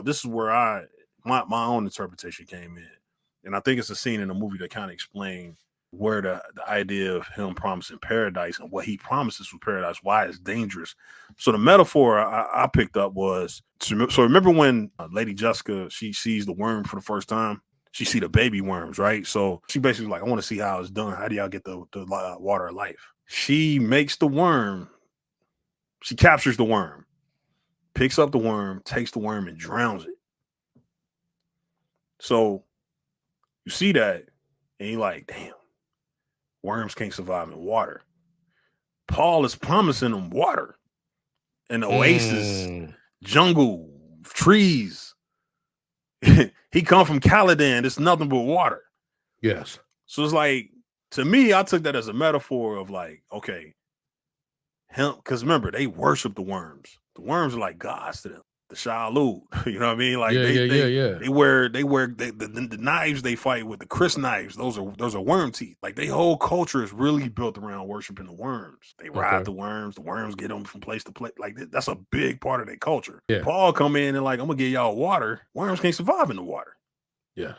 This is where my own interpretation came in. And I think it's a scene in the movie that kind of explains where the idea of him promising paradise and what he promises with paradise, why it's dangerous. So the metaphor I picked up was, so remember when Lady Jessica, she sees the worm for the first time? She see the baby worms, right? So she basically like, I want to see how it's done. How do y'all get the water of life? She makes the worm. She captures the worm, picks up the worm, takes the worm and drowns it. So you see that and you're like, damn, worms can't survive in water. Paul is promising them water, an oasis, jungle, trees. He come from Caladan. It's nothing but water. Yes. So it's like, to me, I took that as a metaphor of like, okay, him, because remember, they worship the worms. The worms are like gods to them. The Shalu, you know what I mean? Like they wear the knives they fight with, the Chris knives. Those are worm teeth. Like their whole culture is really built around worshiping the worms. They ride the worms get them from place to place. Like that's a big part of their culture. Yeah. Paul come in and like, I'm gonna give y'all water. Worms can't survive in the water. Yeah.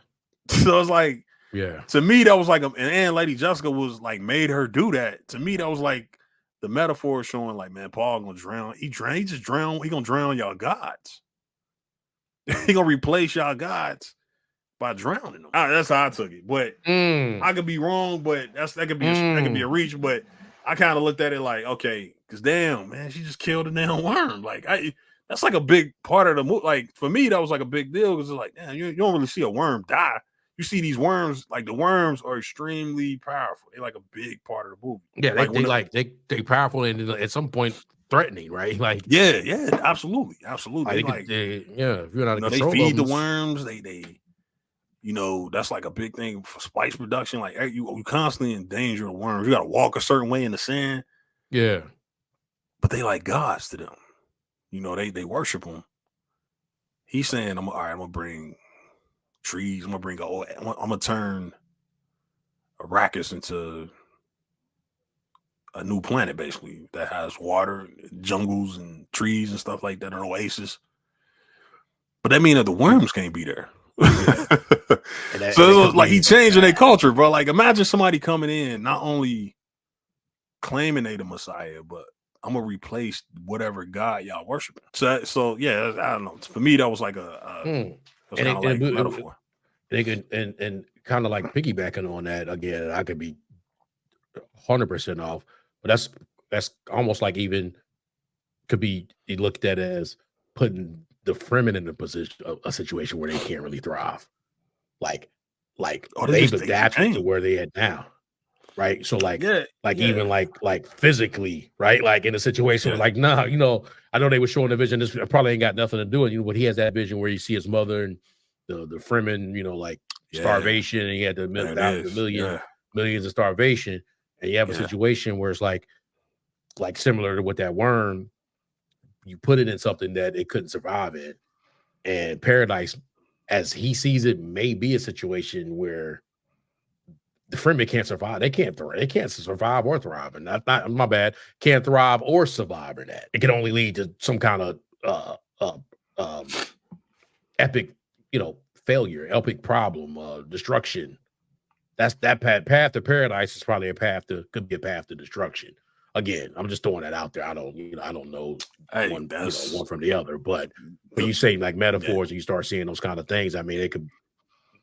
So it's like, yeah. To me, that was like, and Lady Jessica was like made her do that. To me, that was like the metaphor showing like, man, Paul gonna drown. He just drown. He gonna drown y'all gods. He gonna replace y'all gods by drowning them. That's how I took it. But I could be wrong. But that could be a reach. But I kind of looked at it like, okay, because damn, man, she just killed a damn worm. Like that's like a big part of the movie. Like for me, that was like a big deal because it's like, damn, you don't really see a worm die. You see these worms, like the worms are extremely powerful. They're like a big part of the movie. Yeah, they powerful and at some point threatening, right? Like yeah, absolutely. if you're not in they control feed the worms. They that's like a big thing for spice production. Like you constantly in danger of worms. You got to walk a certain way in the sand. Yeah, but they like gods to them. They worship them. He's saying, I'm gonna bring trees. I'm gonna turn Arrakis into a new planet, basically, that has water, jungles, and trees and stuff like that, an oasis. But that means that the worms can't be there. So it's like he changing their culture, bro. Like imagine somebody coming in, not only claiming they the Messiah, but I'm gonna replace whatever God y'all worshiping. So yeah, I don't know. For me, that was like a metaphor. And kind of like piggybacking on that again, I could be 100% off, but that's almost like even could be looked at as putting the Fremen in a situation where they can't really thrive. Like they've adapted to where they at now. Right. So even like physically, right? Like in a situation where like, nah, I know they were showing the vision. This probably ain't got nothing to do with but he has that vision where you see his mother and the Fremen, starvation, and he had the millions of starvation. And you have a situation where it's like similar to with that worm, you put it in something that it couldn't survive in. And paradise, as he sees it, may be a situation where the Fremen can't survive. They can't survive or thrive. And that's not my bad. Can't thrive or survive in that. It can only lead to some kind of epic, failure, epic problem, destruction. That's that path to paradise is probably could be a path to destruction. Again, I'm just throwing that out there. I don't know one from the other, but when you say like metaphors and you start seeing those kind of things, I mean, it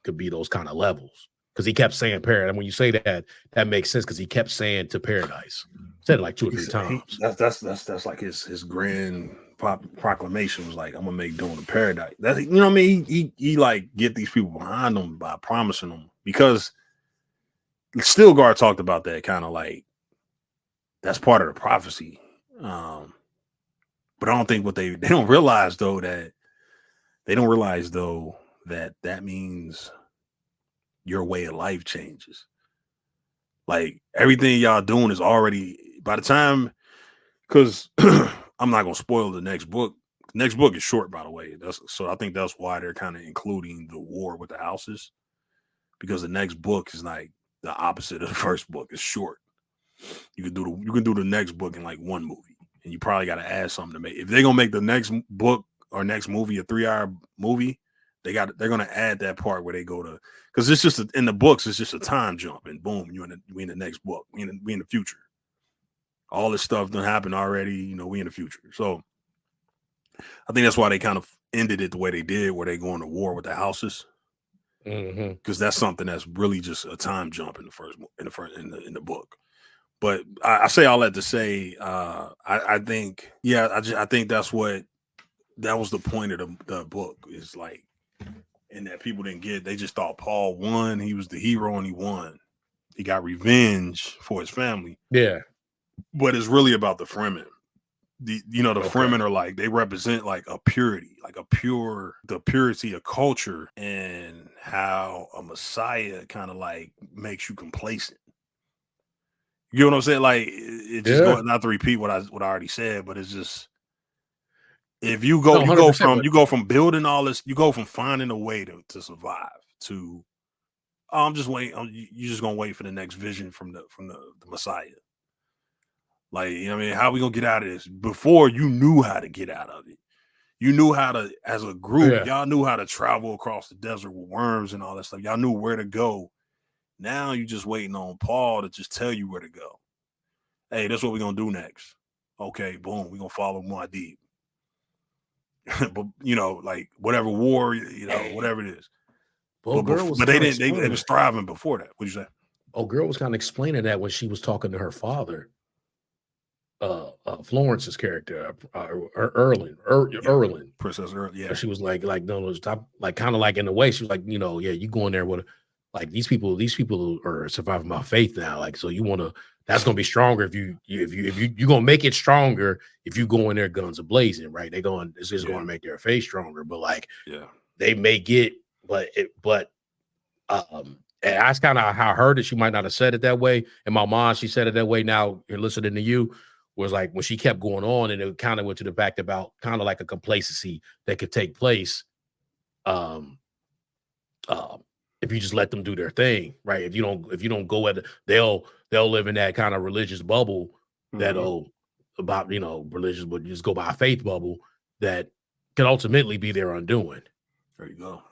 could be those kind of levels. Because he kept saying paradise. When you say that, that makes sense because he kept saying to paradise. Said it like 2 or 3 times. That's like his grand proclamation was like, I'm gonna make Dune a paradise. That's, what I mean? He like get these people behind him by promising them, because Stilgar talked about that kind of like that's part of the prophecy. But I don't think they don't realize though that that means your way of life changes. Like everything y'all doing is already, by the time, because I'm not gonna spoil the next book. The next book is short, by the way. So I think that's why they're kind of including the war with the houses, because the next book is like the opposite of the first book. It's short. You can do the next book in like one movie, and you probably got to add something to make. If they're gonna make the next book or next movie, a 3-hour movie, they're gonna add that part where they go to, because it's just in the books, it's just a time jump, and boom, we in the next book, we in the future. All this stuff done happened already, we in the future. So I think that's why they kind of ended it the way they did, where they going to war with the houses, because that's something that's really just a time jump in the book. But I say all that to say, I think, I think that was the point of the book, is like, and that people didn't get. They just thought Paul won. He was the hero and he won. He got revenge for his family. Yeah. But it's really about the Fremen. The Okay. Fremen are like, they represent like a purity, like the purity of culture, and how a Messiah kind of like makes you complacent. You know what I'm saying? Like, it just Yeah. going, not to repeat what I already said, but it's just, if you No, go 100%. you go from building all this, you go from finding a way to survive to, I'm just waiting. You just gonna wait for the next vision from the Messiah. Like, you know what I mean? How we gonna get out of this? Before, you knew how to get out of it. You knew how to, as a group, Yeah. y'all knew how to travel across the desert with worms and all that stuff. Y'all knew where to go. Now you just waiting on Paul to just tell you where to go. Hey, that's what we're gonna do next. Okay, boom, we're gonna follow Muad'Dib. But like whatever war, whatever it is. Well, girl was But they kind of didn't. They was thriving before that. What'd you say? Oh, girl was kind of explaining that when she was talking to her father, Florence's character, Erlin, Princess Earl. Yeah, she was like, no, stop, like, kind of like, in a way, she was like, yeah, you go in there with, like, these people are surviving by faith now, like, so you want to, that's gonna be stronger if you gonna make it stronger if you go in there guns a-blazing, right? It's just going to make their faith stronger, but like, they may get, and that's kind of how I heard it. She might not have said it that way. In my mind, she said it that way. Now you're listening to you, was like when she kept going on, and it kind of went to the fact about kind of like a complacency that could take place. If you just let them do their thing, right? If you don't go at it, they'll live in that kind of religious bubble that'll about religious, but just go by a faith bubble that can ultimately be their undoing. There you go.